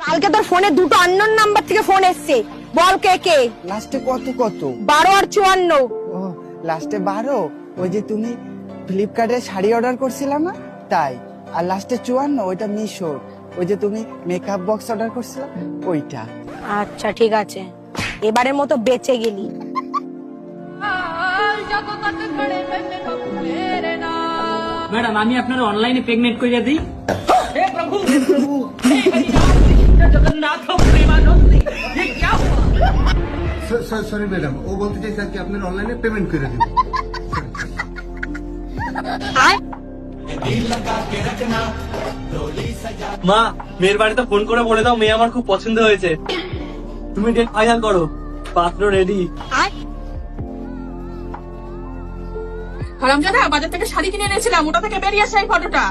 কালকে তোর ফোনে দুটো আননোন নাম্বার থেকে ফোন এসছে, বল কে কে? লাস্টে কত কত? 12 আর 54। ও লাস্টে 12, ওই যে তুমি ফ্লিপকার্টে শাড়ি অর্ডার করছিলা না তাই। আর লাস্টে 54 ওইটা মিশো, ওই যে তুমি মেকআপ বক্স অর্ডার করছিলা ওইটা। আচ্ছা ঠিক আছে, এবারের মতো বেঁচে গেলি। ম্যাডাম আমি আপনার অনলাইনে পেমেন্ট কইরা দিই। হে প্রভু জগন্নাথ প্রেমানন্দে ये क्या हुआ? সরি ম্যাডাম, ও বলতে চাইছে আর কি আপনার অনলাইনে পেমেন্ট করে দিব। মা, মেয়ের বাড়িতে ফোন করে বলে দাও মেয়ে আমার খুব পছন্দ হয়েছে। তুমি ডেট ফাইনাল করো, পাত্র রেডি। হারামজাদা, বাজার থেকে শাড়ি কিনে এনেছিলাম, ওটা থেকে বেরিয়ে আসে এই ফটোটা।